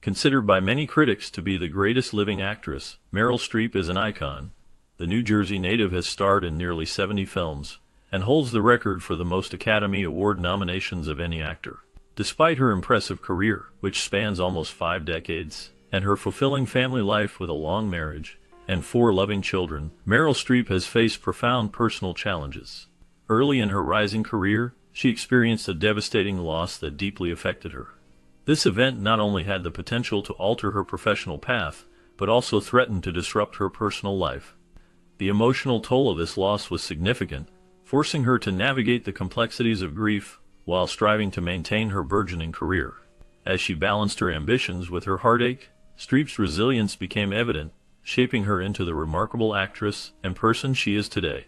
Considered by many critics to be the greatest living actress, Meryl Streep is an icon. The New Jersey native has starred in nearly 70 films, and holds the record for the most Academy Award nominations of any actor. Despite her impressive career, which spans almost 5 decades, and her fulfilling family life with a long marriage and 4 loving children, Meryl Streep has faced profound personal challenges. Early in her rising career, she experienced a devastating loss that deeply affected her. This event not only had the potential to alter her professional path, but also threatened to disrupt her personal life. The emotional toll of this loss was significant, forcing her to navigate the complexities of grief while striving to maintain her burgeoning career. As she balanced her ambitions with her heartache, Streep's resilience became evident, shaping her into the remarkable actress and person she is today.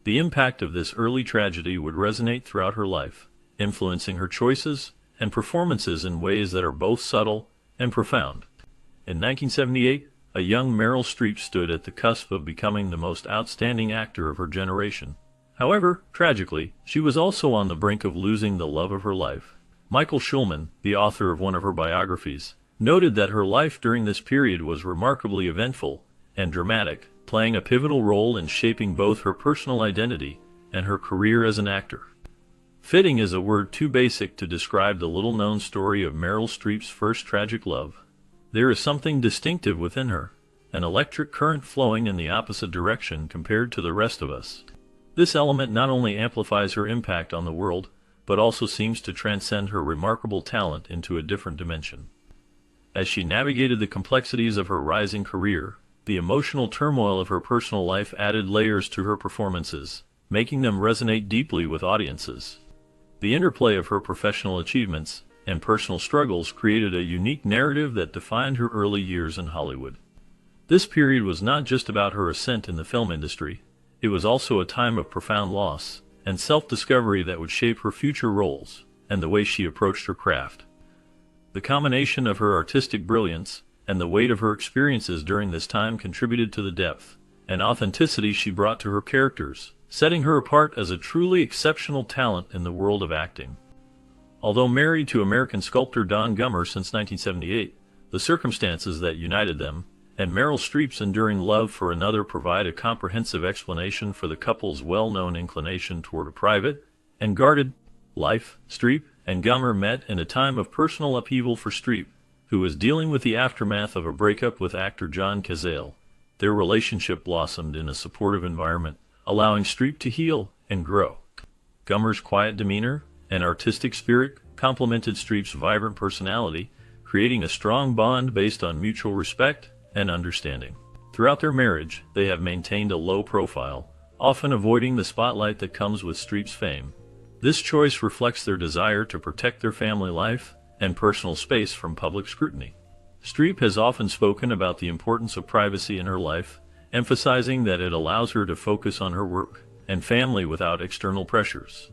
The impact of this early tragedy would resonate throughout her life, influencing her choices and performances in ways that are both subtle and profound. In 1978, a young Meryl Streep stood at the cusp of becoming the most outstanding actor of her generation. However, tragically, she was also on the brink of losing the love of her life. Michael Schulman, the author of one of her biographies, noted that her life during this period was remarkably eventful and dramatic, playing a pivotal role in shaping both her personal identity and her career as an actor. Fitting is a word too basic to describe the little-known story of Meryl Streep's first tragic love. There is something distinctive within her, an electric current flowing in the opposite direction compared to the rest of us. This element not only amplifies her impact on the world, but also seems to transcend her remarkable talent into a different dimension. As she navigated the complexities of her rising career, the emotional turmoil of her personal life added layers to her performances, making them resonate deeply with audiences. The interplay of her professional achievements and personal struggles created a unique narrative that defined her early years in Hollywood. This period was not just about her ascent in the film industry, it was also a time of profound loss and self-discovery that would shape her future roles and the way she approached her craft. The combination of her artistic brilliance and the weight of her experiences during this time contributed to the depth and authenticity she brought to her characters, setting her apart as a truly exceptional talent in the world of acting. Although married to American sculptor Don Gummer since 1978, the circumstances that united them and Meryl Streep's enduring love for another provide a comprehensive explanation for the couple's well-known inclination toward a private and guarded life. Streep and Gummer met in a time of personal upheaval for Streep, who was dealing with the aftermath of a breakup with actor John Cazale. Their relationship blossomed in a supportive environment, allowing Streep to heal and grow. Gummer's quiet demeanor and artistic spirit complemented Streep's vibrant personality, creating a strong bond based on mutual respect and understanding. Throughout their marriage, they have maintained a low profile, often avoiding the spotlight that comes with Streep's fame. This choice reflects their desire to protect their family life and personal space from public scrutiny. Streep has often spoken about the importance of privacy in her life, emphasizing that it allows her to focus on her work and family without external pressures.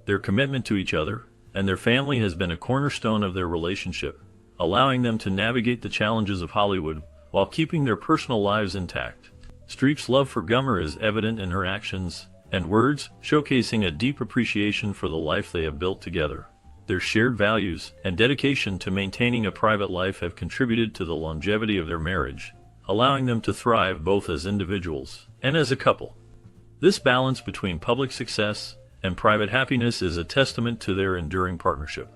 Their commitment to each other and their family has been a cornerstone of their relationship, allowing them to navigate the challenges of Hollywood while keeping their personal lives intact. Streep's love for Gummer is evident in her actions and words, showcasing a deep appreciation for the life they have built together. Their shared values and dedication to maintaining a private life have contributed to the longevity of their marriage, allowing them to thrive both as individuals and as a couple. This balance between public success and private happiness is a testament to their enduring partnership.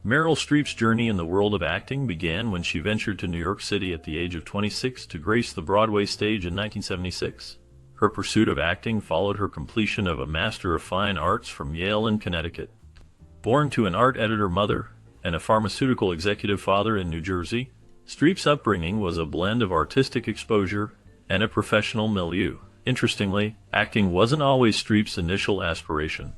Meryl Streep's journey in the world of acting began when she ventured to New York City at the age of 26 to grace the Broadway stage in 1976. Her pursuit of acting followed her completion of a Master of Fine Arts from Yale in Connecticut. Born to an art editor mother and a pharmaceutical executive father in New Jersey, Streep's upbringing was a blend of artistic exposure and a professional milieu. Interestingly, acting wasn't always Streep's initial aspiration.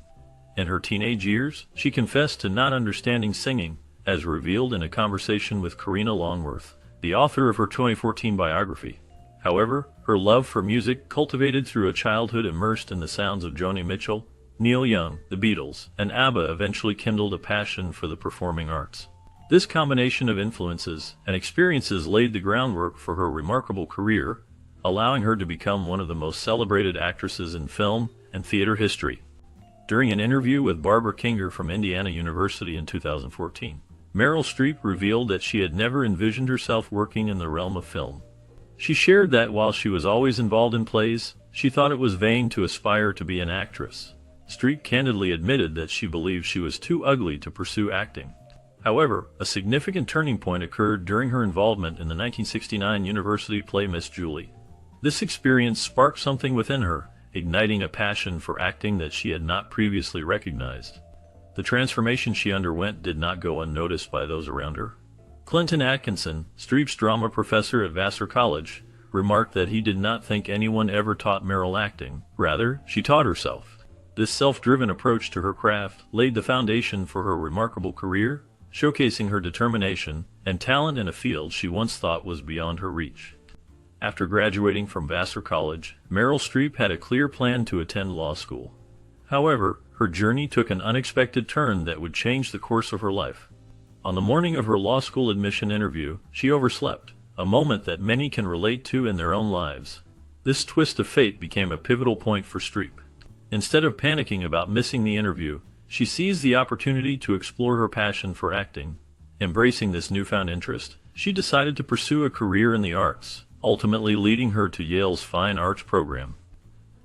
In her teenage years, she confessed to not understanding singing, as revealed in a conversation with Karina Longworth, the author of her 2014 biography. However, her love for music, cultivated through a childhood immersed in the sounds of Joni Mitchell, Neil Young, the Beatles, and ABBA, eventually kindled a passion for the performing arts. This combination of influences and experiences laid the groundwork for her remarkable career, allowing her to become one of the most celebrated actresses in film and theater history. During an interview with Barbara Kinger from Indiana University in 2014, Meryl Streep revealed that she had never envisioned herself working in the realm of film. She shared that while she was always involved in plays, she thought it was vain to aspire to be an actress. Streep candidly admitted that she believed she was too ugly to pursue acting. However, a significant turning point occurred during her involvement in the 1969 university play Miss Julie. This experience sparked something within her, igniting a passion for acting that she had not previously recognized. The transformation she underwent did not go unnoticed by those around her. Clinton Atkinson, Streep's drama professor at Vassar College, remarked that he did not think anyone ever taught Meryl acting. Rather, she taught herself. This self-driven approach to her craft laid the foundation for her remarkable career, showcasing her determination and talent in a field she once thought was beyond her reach. After graduating from Vassar College, Meryl Streep had a clear plan to attend law school. However, her journey took an unexpected turn that would change the course of her life. On the morning of her law school admission interview, she overslept, a moment that many can relate to in their own lives. This twist of fate became a pivotal point for Streep. Instead of panicking about missing the interview, she seized the opportunity to explore her passion for acting. Embracing this newfound interest, she decided to pursue a career in the arts, ultimately leading her to Yale's Fine Arts program.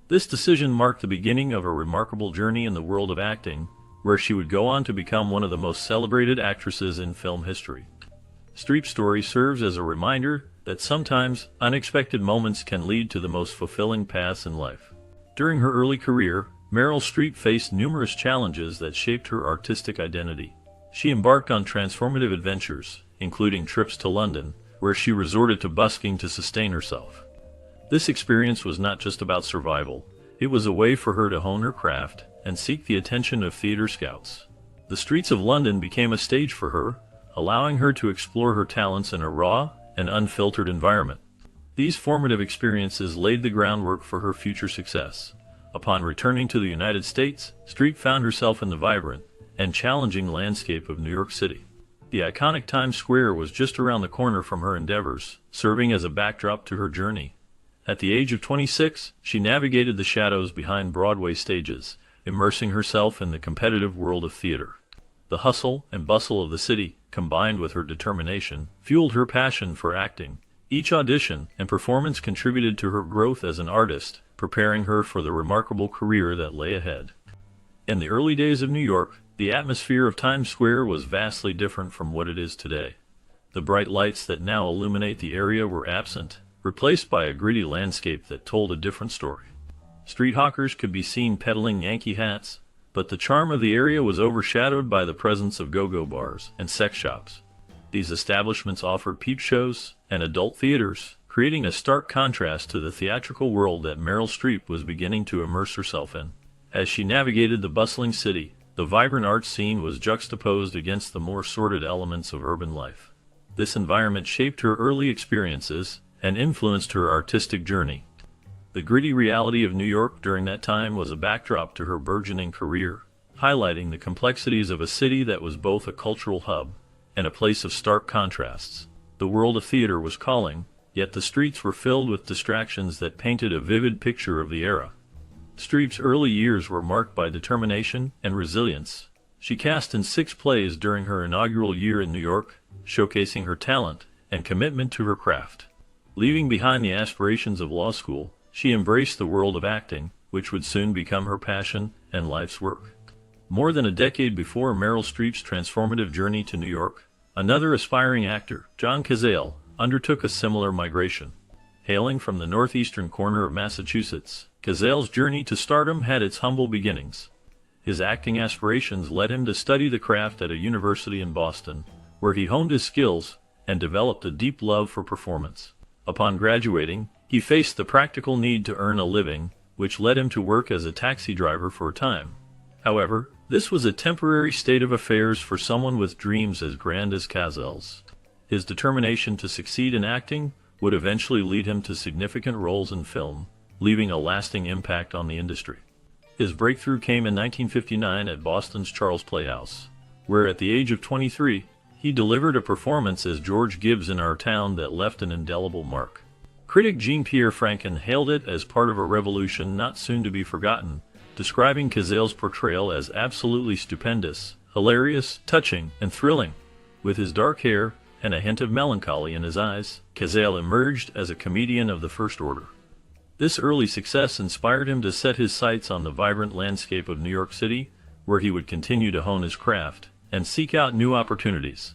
This decision marked the beginning of a remarkable journey in the world of acting, where she would go on to become one of the most celebrated actresses in film history. Streep's story serves as a reminder that sometimes unexpected moments can lead to the most fulfilling paths in life. During her early career, Meryl Streep faced numerous challenges that shaped her artistic identity. She embarked on transformative adventures, including trips to London, where she resorted to busking to sustain herself. This experience was not just about survival, it was a way for her to hone her craft and seek the attention of theater scouts. The streets of London became a stage for her, allowing her to explore her talents in a raw and unfiltered environment. These formative experiences laid the groundwork for her future success. Upon returning to the United States, Streep found herself in the vibrant and challenging landscape of New York City. The iconic Times Square was just around the corner from her endeavors, serving as a backdrop to her journey. At the age of 26, she navigated the shadows behind Broadway stages, immersing herself in the competitive world of theater. The hustle and bustle of the city, combined with her determination, fueled her passion for acting. Each audition and performance contributed to her growth as an artist, preparing her for the remarkable career that lay ahead. In the early days of New York, the atmosphere of Times Square was vastly different from what it is today. The bright lights that now illuminate the area were absent, replaced by a gritty landscape that told a different story. Street hawkers could be seen peddling Yankee hats, but the charm of the area was overshadowed by the presence of go-go bars and sex shops. These establishments offered peep shows and adult theaters, creating a stark contrast to the theatrical world that Meryl Streep was beginning to immerse herself in. As she navigated the bustling city, the vibrant art scene was juxtaposed against the more sordid elements of urban life. This environment shaped her early experiences and influenced her artistic journey. The gritty reality of New York during that time was a backdrop to her burgeoning career, highlighting the complexities of a city that was both a cultural hub and a place of stark contrasts. The world of theater was calling, yet the streets were filled with distractions that painted a vivid picture of the era. Streep's early years were marked by determination and resilience. She cast in 6 plays during her inaugural year in New York, showcasing her talent and commitment to her craft. Leaving behind the aspirations of law school, she embraced the world of acting, which would soon become her passion and life's work. More than a decade before Meryl Streep's transformative journey to New York, another aspiring actor, John Cazale, undertook a similar migration. Hailing from the northeastern corner of Massachusetts, Cazale's journey to stardom had its humble beginnings. His acting aspirations led him to study the craft at a university in Boston, where he honed his skills and developed a deep love for performance. Upon graduating, he faced the practical need to earn a living, which led him to work as a taxi driver for a time. However, this was a temporary state of affairs for someone with dreams as grand as Cazale's. His determination to succeed in acting would eventually lead him to significant roles in film, leaving a lasting impact on the industry. His breakthrough came in 1959 at Boston's Charles Playhouse, where at the age of 23, he delivered a performance as George Gibbs in Our Town that left an indelible mark. Critic Jean-Pierre Franken hailed it as part of a revolution not soon to be forgotten, describing Cazale's portrayal as absolutely stupendous, hilarious, touching, and thrilling. With his dark hair and a hint of melancholy in his eyes, Cazale emerged as a comedian of the first order. This early success inspired him to set his sights on the vibrant landscape of New York City, where he would continue to hone his craft and seek out new opportunities.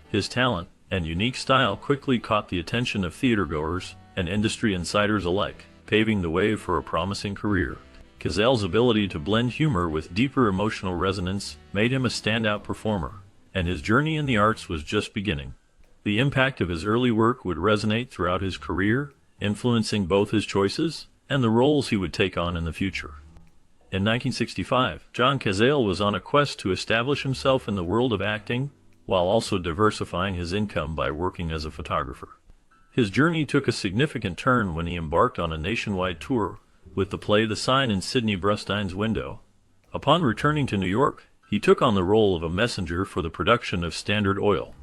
His talent and unique style quickly caught the attention of theatergoers and industry insiders alike, paving the way for a promising career. Cazale's ability to blend humor with deeper emotional resonance made him a standout performer, and his journey in the arts was just beginning. The impact of his early work would resonate throughout his career, influencing both his choices and the roles he would take on in the future. In 1965, John Cazale was on a quest to establish himself in the world of acting, while also diversifying his income by working as a photographer. His journey took a significant turn when he embarked on a nationwide tour with the play The Sign in Sidney Brustein's Window. Upon returning to New York, he took on the role of a messenger for the production of Standard Oil.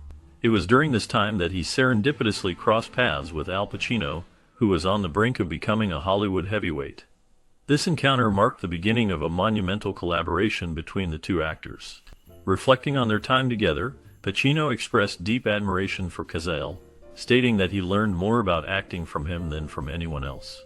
It was during this time that he serendipitously crossed paths with Al Pacino, who was on the brink of becoming a Hollywood heavyweight. This encounter marked the beginning of a monumental collaboration between the two actors. Reflecting on their time together, Pacino expressed deep admiration for Cazale, stating that he learned more about acting from him than from anyone else.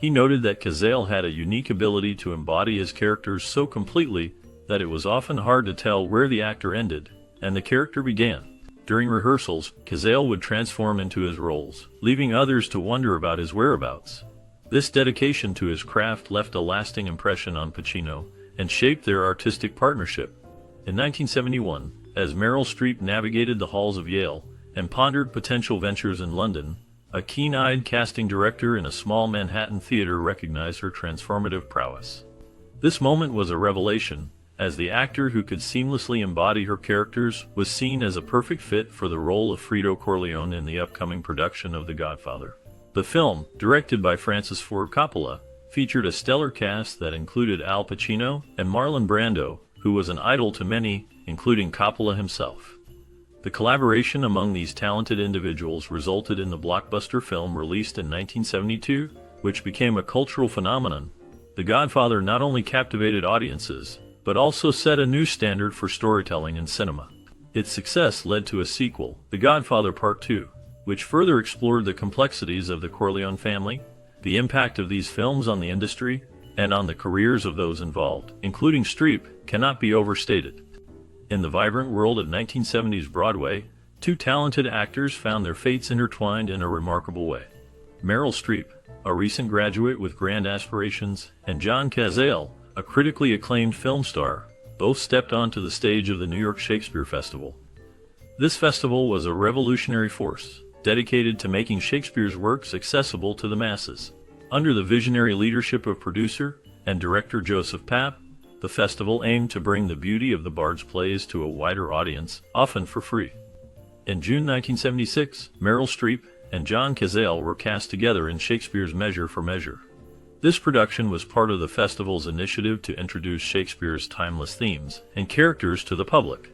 He noted that Cazale had a unique ability to embody his characters so completely that it was often hard to tell where the actor ended and the character began. During rehearsals, Cazale would transform into his roles, leaving others to wonder about his whereabouts. This dedication to his craft left a lasting impression on Pacino and shaped their artistic partnership. In 1971, as Meryl Streep navigated the halls of Yale and pondered potential ventures in London, a keen-eyed casting director in a small Manhattan theater recognized her transformative prowess. This moment was a revelation, as the actor who could seamlessly embody her characters was seen as a perfect fit for the role of Fredo Corleone in the upcoming production of The Godfather. The film, directed by Francis Ford Coppola, featured a stellar cast that included Al Pacino and Marlon Brando, who was an idol to many, including Coppola himself. The collaboration among these talented individuals resulted in the blockbuster film released in 1972, which became a cultural phenomenon. The Godfather not only captivated audiences, but also set a new standard for storytelling in cinema. Its success led to a sequel, The Godfather Part II, which further explored the complexities of the Corleone family. The impact of these films on the industry and on the careers of those involved, including Streep, cannot be overstated. In the vibrant world of 1970s Broadway, two talented actors found their fates intertwined in a remarkable way. Meryl Streep, a recent graduate with grand aspirations, and John Cazale, a critically acclaimed film star, both stepped onto the stage of the New York Shakespeare Festival. This festival was a revolutionary force, dedicated to making Shakespeare's works accessible to the masses. Under the visionary leadership of producer and director Joseph Papp, the festival aimed to bring the beauty of the Bard's plays to a wider audience, often for free. In June 1976, Meryl Streep and John Cazale were cast together in Shakespeare's Measure for Measure. This production was part of the festival's initiative to introduce Shakespeare's timeless themes and characters to the public.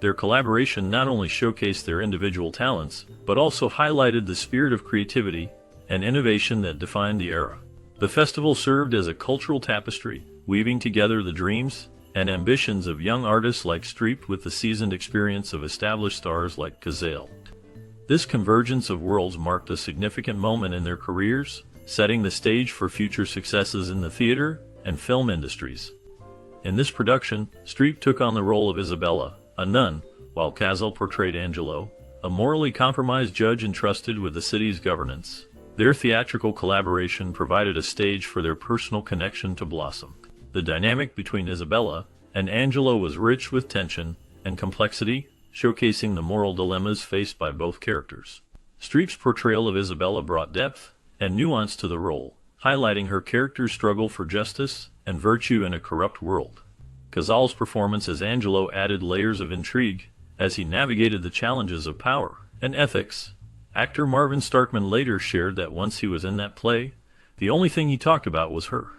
Their collaboration not only showcased their individual talents, but also highlighted the spirit of creativity and innovation that defined the era. The festival served as a cultural tapestry, weaving together the dreams and ambitions of young artists like Streep with the seasoned experience of established stars like Cazale. This convergence of worlds marked a significant moment in their careers, setting the stage for future successes in the theater and film industries. In this production, Streep took on the role of Isabella, a nun, while Cazale portrayed Angelo, a morally compromised judge entrusted with the city's governance. Their theatrical collaboration provided a stage for their personal connection to blossom. The dynamic between Isabella and Angelo was rich with tension and complexity, showcasing the moral dilemmas faced by both characters. Streep's portrayal of Isabella brought depth and nuance to the role, highlighting her character's struggle for justice and virtue in a corrupt world. Cazale's performance as Angelo added layers of intrigue as he navigated the challenges of power and ethics. Actor Marvin Starkman later shared that once he was in that play, the only thing he talked about was her.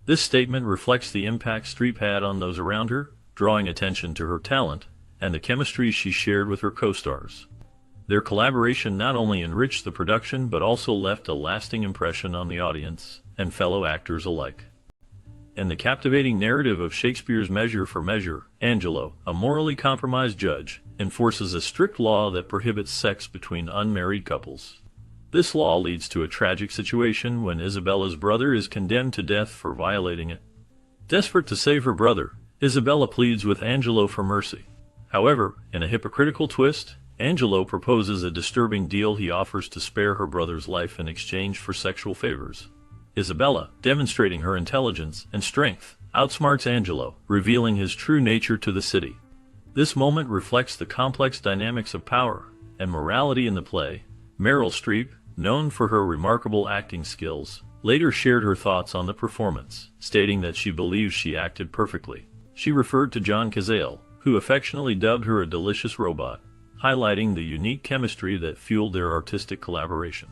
This statement reflects the impact Streep had on those around her, drawing attention to her talent and the chemistry she shared with her co-stars. Their collaboration not only enriched the production but also left a lasting impression on the audience and fellow actors alike. In the captivating narrative of Shakespeare's Measure for Measure, Angelo, a morally compromised judge, enforces a strict law that prohibits sex between unmarried couples. This law leads to a tragic situation when Isabella's brother is condemned to death for violating it. Desperate to save her brother, Isabella pleads with Angelo for mercy. However, in a hypocritical twist, Angelo proposes a disturbing deal. He offers to spare her brother's life in exchange for sexual favors. Isabella, demonstrating her intelligence and strength, outsmarts Angelo, revealing his true nature to the city. This moment reflects the complex dynamics of power and morality in the play. Meryl Streep, known for her remarkable acting skills, later shared her thoughts on the performance, stating that she believes she acted perfectly. She referred to John Cazale, who affectionately dubbed her a delicious robot, highlighting the unique chemistry that fueled their artistic collaboration.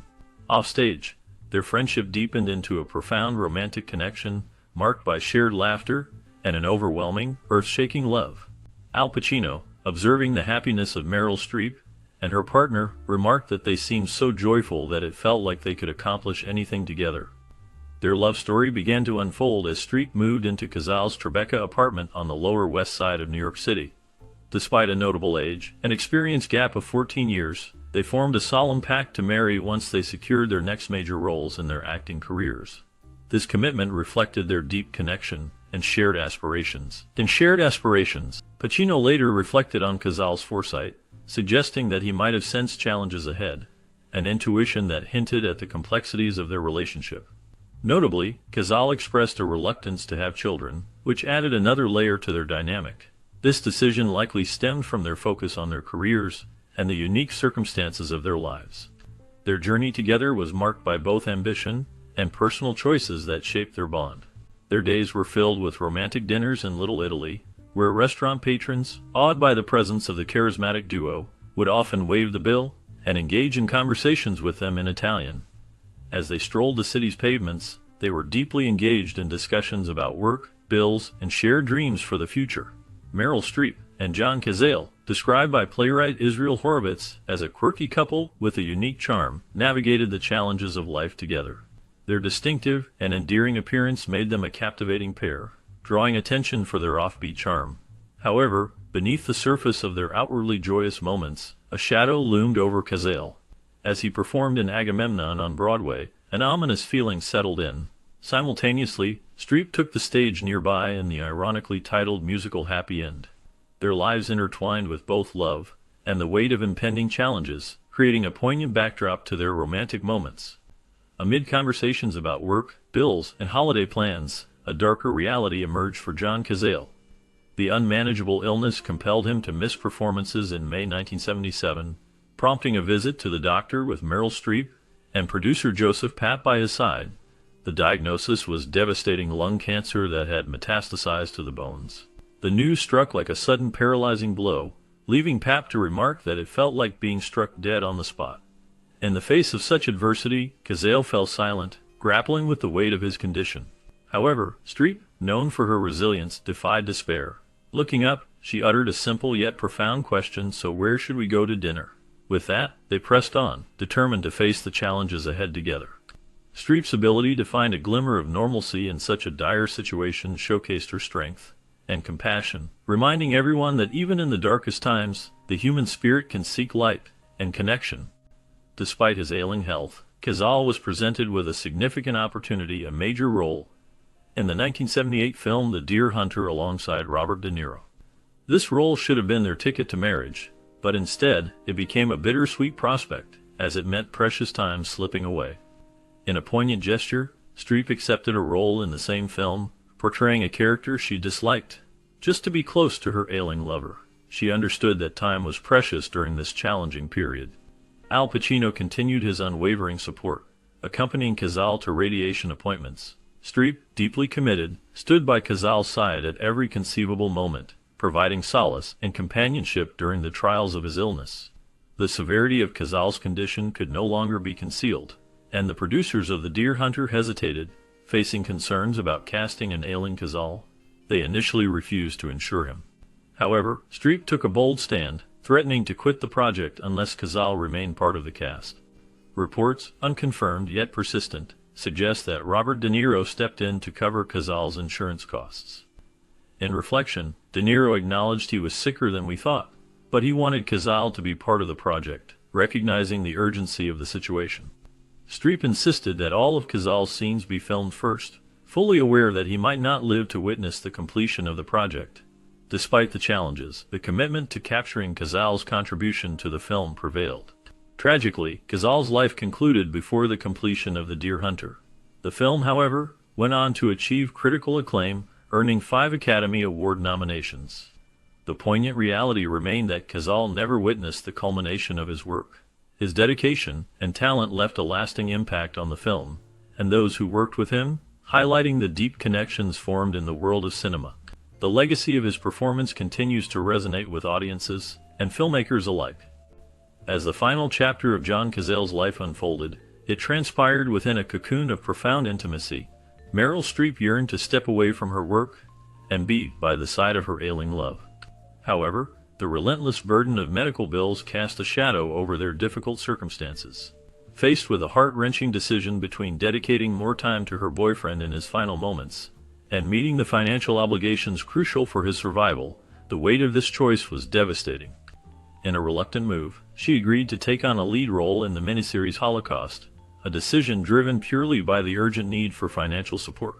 Offstage, their friendship deepened into a profound romantic connection, marked by shared laughter and an overwhelming, earth-shaking love. Al Pacino, observing the happiness of Meryl Streep and her partner, remarked that they seemed so joyful that it felt like they could accomplish anything together. Their love story began to unfold as Streep moved into Cazale's Tribeca apartment on the Lower West Side of New York City. Despite a notable age and experience gap of 14 years, they formed a solemn pact to marry once they secured their next major roles in their acting careers. This commitment reflected their deep connection and shared aspirations. Pacino later reflected on Cazale's foresight, suggesting that he might have sensed challenges ahead, an intuition that hinted at the complexities of their relationship. Notably, Cazale expressed a reluctance to have children, which added another layer to their dynamic. This decision likely stemmed from their focus on their careers and the unique circumstances of their lives. Their journey together was marked by both ambition and personal choices that shaped their bond. Their days were filled with romantic dinners in Little Italy, where restaurant patrons, awed by the presence of the charismatic duo, would often waive the bill and engage in conversations with them in Italian. As they strolled the city's pavements, they were deeply engaged in discussions about work, bills, and shared dreams for the future. Meryl Streep and John Cazale, described by playwright Israel Horovitz as a quirky couple with a unique charm, navigated the challenges of life together. Their distinctive and endearing appearance made them a captivating pair, drawing attention for their offbeat charm. However, beneath the surface of their outwardly joyous moments, a shadow loomed over Cazale. As he performed in Agamemnon on Broadway, an ominous feeling settled in. Simultaneously, Streep took the stage nearby in the ironically titled musical Happy End. Their lives intertwined with both love and the weight of impending challenges, creating a poignant backdrop to their romantic moments. Amid conversations about work, bills, and holiday plans, a darker reality emerged for John Cazale. The unmanageable illness compelled him to miss performances in May 1977, prompting a visit to the doctor with Meryl Streep and producer Joseph Papp by his side. The diagnosis was devastating lung cancer that had metastasized to the bones. The news struck like a sudden paralyzing blow, leaving Papp to remark that it felt like being struck dead on the spot. In the face of such adversity, Cazale fell silent, grappling with the weight of his condition. However, Streep, known for her resilience, defied despair. Looking up, she uttered a simple yet profound question: "So where should we go to dinner?" With that, they pressed on, determined to face the challenges ahead together. Streep's ability to find a glimmer of normalcy in such a dire situation showcased her strength and compassion, reminding everyone that even in the darkest times, the human spirit can seek light and connection. Despite his ailing health, Cazale was presented with a significant opportunity, a major role in the 1978 film The Deer Hunter alongside Robert De Niro. This role should have been their ticket to marriage, but instead, it became a bittersweet prospect, as it meant precious time slipping away. In a poignant gesture, Streep accepted a role in the same film, portraying a character she disliked, just to be close to her ailing lover. She understood that time was precious during this challenging period. Al Pacino continued his unwavering support, accompanying Cazale to radiation appointments. Streep, deeply committed, stood by Cazale's side at every conceivable moment, providing solace and companionship during the trials of his illness. The severity of Cazale's condition could no longer be concealed, and the producers of The Deer Hunter hesitated, facing concerns about casting an ailing Cazale. They initially refused to insure him. However, Streep took a bold stand, threatening to quit the project unless Cazale remained part of the cast. Reports, unconfirmed yet persistent, suggest that Robert De Niro stepped in to cover Cazale's insurance costs. In reflection, De Niro acknowledged, "He was sicker than we thought, but he wanted Cazale to be part of the project, recognizing the urgency of the situation. Streep insisted that all of Cazale's scenes be filmed first, fully aware that he might not live to witness the completion of the project. Despite the challenges, the commitment to capturing Cazale's contribution to the film prevailed. Tragically, Cazale's life concluded before the completion of The Deer Hunter. The film, however, went on to achieve critical acclaim, earning 5 Academy Award nominations. The poignant reality remained that Cazale never witnessed the culmination of his work. His dedication and talent left a lasting impact on the film, and those who worked with him, highlighting the deep connections formed in the world of cinema. The legacy of his performance continues to resonate with audiences and filmmakers alike. As the final chapter of John Cazale's life unfolded, it transpired within a cocoon of profound intimacy. Meryl Streep yearned to step away from her work and be by the side of her ailing love. However, the relentless burden of medical bills cast a shadow over their difficult circumstances. Faced with a heart-wrenching decision between dedicating more time to her boyfriend in his final moments and meeting the financial obligations crucial for his survival, the weight of this choice was devastating. In a reluctant move, she agreed to take on a lead role in the miniseries Holocaust, a decision driven purely by the urgent need for financial support.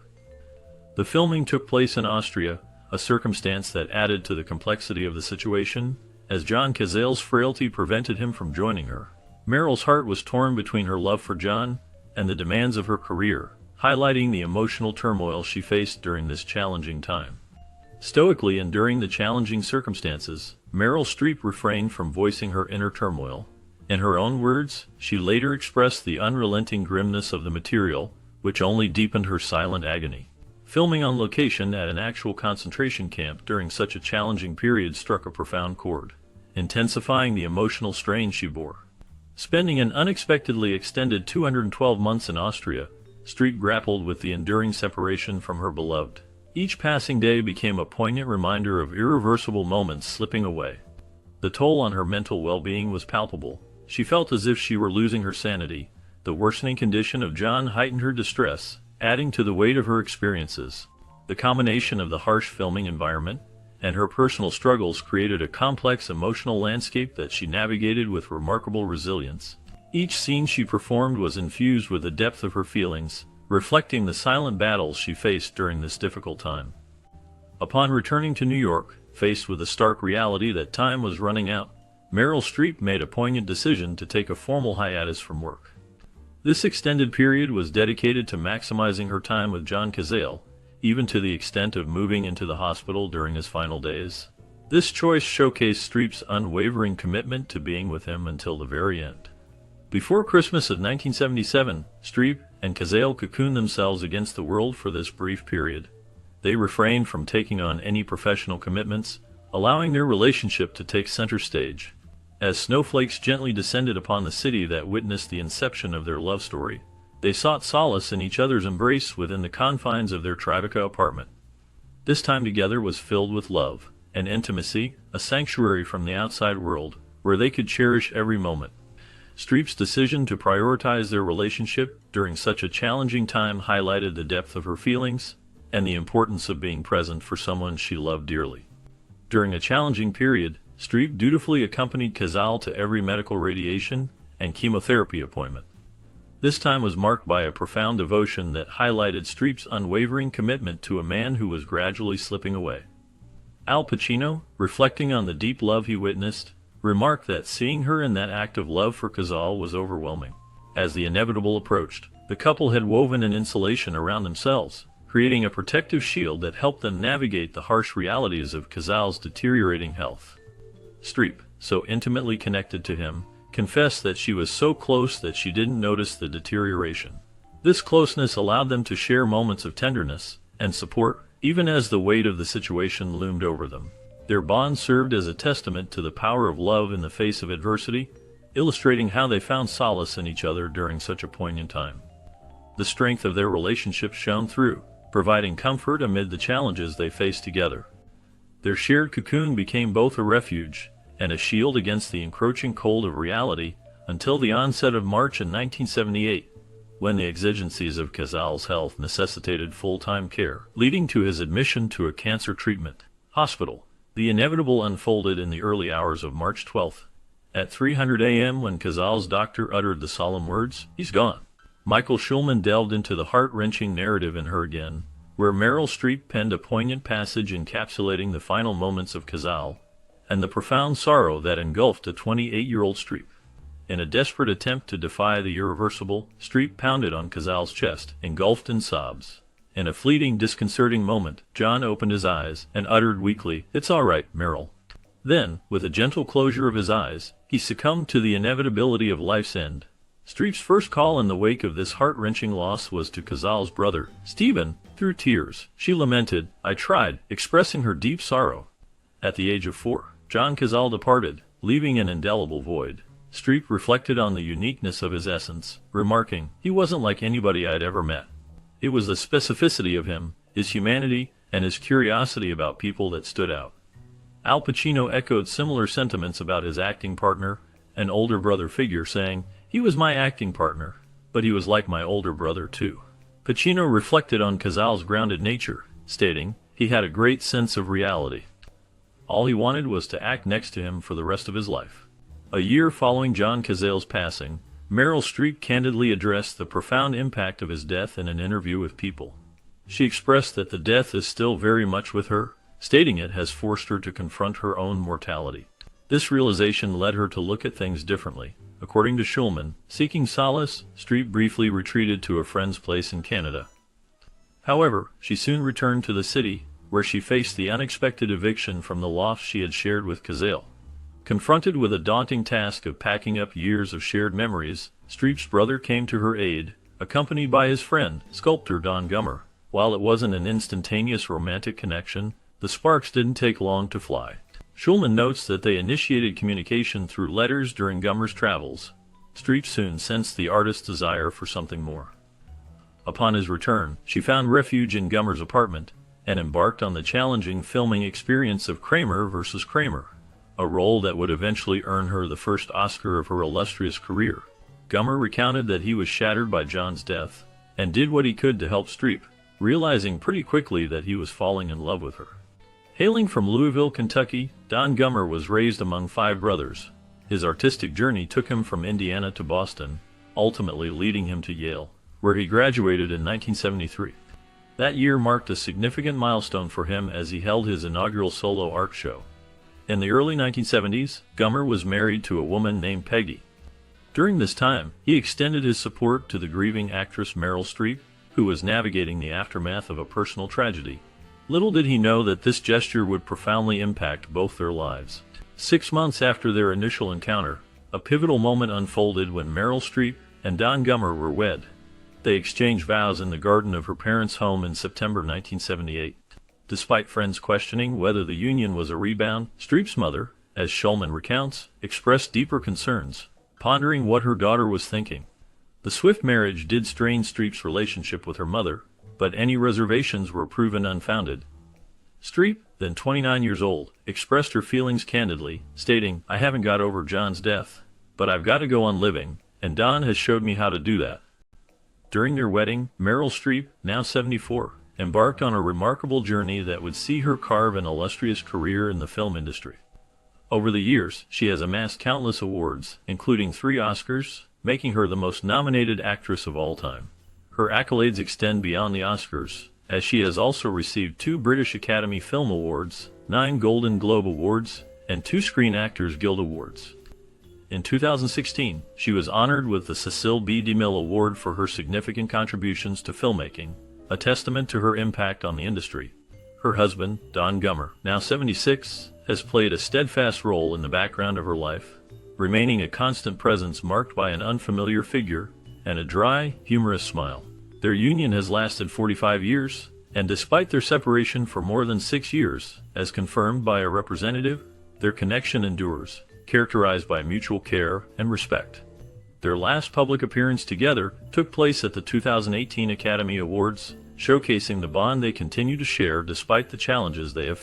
The filming took place in Austria, a circumstance that added to the complexity of the situation, as John Cazale's frailty prevented him from joining her. Meryl's heart was torn between her love for John and the demands of her career, highlighting the emotional turmoil she faced during this challenging time. Stoically enduring the challenging circumstances, Meryl Streep refrained from voicing her inner turmoil. In her own words, she later expressed the unrelenting grimness of the material, which only deepened her silent agony. Filming on location at an actual concentration camp during such a challenging period struck a profound chord, intensifying the emotional strain she bore. Spending an unexpectedly extended 212 months in Austria, Streep grappled with the enduring separation from her beloved. Each passing day became a poignant reminder of irreversible moments slipping away. The toll on her mental well-being was palpable. She felt as if she were losing her sanity. The worsening condition of John heightened her distress, adding to the weight of her experiences. The combination of the harsh filming environment and her personal struggles created a complex emotional landscape that she navigated with remarkable resilience. Each scene she performed was infused with the depth of her feelings, reflecting the silent battles she faced during this difficult time. Upon returning to New York, faced with the stark reality that time was running out, Meryl Streep made a poignant decision to take a formal hiatus from work. This extended period was dedicated to maximizing her time with John Cazale, even to the extent of moving into the hospital during his final days. This choice showcased Streep's unwavering commitment to being with him until the very end. Before Christmas of 1977, Streep and Cazale cocooned themselves against the world for this brief period. They refrained from taking on any professional commitments, allowing their relationship to take center stage. As snowflakes gently descended upon the city that witnessed the inception of their love story, they sought solace in each other's embrace within the confines of their Tribeca apartment. This time together was filled with love and intimacy, a sanctuary from the outside world, where they could cherish every moment. Streep's decision to prioritize their relationship during such a challenging time highlighted the depth of her feelings and the importance of being present for someone she loved dearly. During a challenging period, Streep dutifully accompanied Cazale to every medical radiation and chemotherapy appointment. This time was marked by a profound devotion that highlighted Streep's unwavering commitment to a man who was gradually slipping away. Al Pacino, reflecting on the deep love he witnessed, remarked that seeing her in that act of love for Cazale was overwhelming. As the inevitable approached, the couple had woven an insulation around themselves, creating a protective shield that helped them navigate the harsh realities of Cazale's deteriorating health. Streep, so intimately connected to him, confessed that she was so close that she didn't notice the deterioration. This closeness allowed them to share moments of tenderness and support, even as the weight of the situation loomed over them. Their bond served as a testament to the power of love in the face of adversity, illustrating how they found solace in each other during such a poignant time. The strength of their relationship shone through, providing comfort amid the challenges they faced together. Their shared cocoon became both a refuge and a shield against the encroaching cold of reality until the onset of March in 1978, when the exigencies of Cazale's health necessitated full-time care, leading to his admission to a cancer treatment hospital. The inevitable unfolded in the early hours of March 12th. At 3:00 a.m. when Cazale's doctor uttered the solemn words, "He's gone." Michael Schulman delved into the heart-wrenching narrative in Her Again, where Meryl Streep penned a poignant passage encapsulating the final moments of Cazale, and the profound sorrow that engulfed a 28-year-old Streep. In a desperate attempt to defy the irreversible, Streep pounded on Cazale's chest, engulfed in sobs. In a fleeting, disconcerting moment, John opened his eyes and uttered weakly, "It's all right, Meryl." Then, with a gentle closure of his eyes, he succumbed to the inevitability of life's end. Streep's first call in the wake of this heart-wrenching loss was to Cazale's brother, Stephen. Through tears, she lamented, "I tried," expressing her deep sorrow. At the age of 4, John Cazale departed, leaving an indelible void. Streep reflected on the uniqueness of his essence, remarking, "He wasn't like anybody I'd ever met. It was the specificity of him, his humanity, and his curiosity about people that stood out." Al Pacino echoed similar sentiments about his acting partner, an older brother figure, saying, "He was my acting partner, but he was like my older brother too." Pacino reflected on Cazale's grounded nature, stating, "He had a great sense of reality. All he wanted was to act next to him for the rest of his life." A year following John Cazale's passing, Meryl Streep candidly addressed the profound impact of his death in an interview with People. She expressed that the death is still very much with her, stating it has forced her to confront her own mortality. This realization led her to look at things differently. According to Schulman, seeking solace, Streep briefly retreated to a friend's place in Canada. However, she soon returned to the city, where she faced the unexpected eviction from the loft she had shared with Cazale. Confronted with a daunting task of packing up years of shared memories, Streep's brother came to her aid, accompanied by his friend, sculptor Don Gummer. While it wasn't an instantaneous romantic connection, the sparks didn't take long to fly. Schulman notes that they initiated communication through letters during Gummer's travels. Streep soon sensed the artist's desire for something more. Upon his return, she found refuge in Gummer's apartment, and embarked on the challenging filming experience of Kramer vs. Kramer, a role that would eventually earn her the first Oscar of her illustrious career. Gummer recounted that he was shattered by John's death, and did what he could to help Streep, realizing pretty quickly that he was falling in love with her. Hailing from Louisville, Kentucky, Don Gummer was raised among 5 brothers. His artistic journey took him from Indiana to Boston, ultimately leading him to Yale, where he graduated in 1973. That year marked a significant milestone for him as he held his inaugural solo art show. In the early 1970s, Gummer was married to a woman named Peggy. During this time, he extended his support to the grieving actress Meryl Streep, who was navigating the aftermath of a personal tragedy. Little did he know that this gesture would profoundly impact both their lives. 6 months after their initial encounter, a pivotal moment unfolded when Meryl Streep and Don Gummer were wed. They exchanged vows in the garden of her parents' home in September 1978. Despite friends questioning whether the union was a rebound, Streep's mother, as Schulman recounts, expressed deeper concerns, pondering what her daughter was thinking. The swift marriage did strain Streep's relationship with her mother, but any reservations were proven unfounded. Streep, then 29 years old, expressed her feelings candidly, stating, "I haven't got over John's death, but I've got to go on living, and Don has showed me how to do that." During their wedding, Meryl Streep, now 74, embarked on a remarkable journey that would see her carve an illustrious career in the film industry. Over the years, she has amassed countless awards, including 3 Oscars, making her the most nominated actress of all time. Her accolades extend beyond the Oscars, as she has also received 2 British Academy Film Awards, 9 Golden Globe Awards, and 2 Screen Actors Guild Awards. In 2016, she was honored with the Cecil B. DeMille Award for her significant contributions to filmmaking, a testament to her impact on the industry. Her husband, Don Gummer, now 76, has played a steadfast role in the background of her life, remaining a constant presence marked by an unfamiliar figure and a dry, humorous smile. Their union has lasted 45 years, and despite their separation for more than 6 years, as confirmed by a representative, their connection endures, characterized by mutual care and respect. Their last public appearance together took place at the 2018 Academy Awards, showcasing the bond they continue to share despite the challenges they have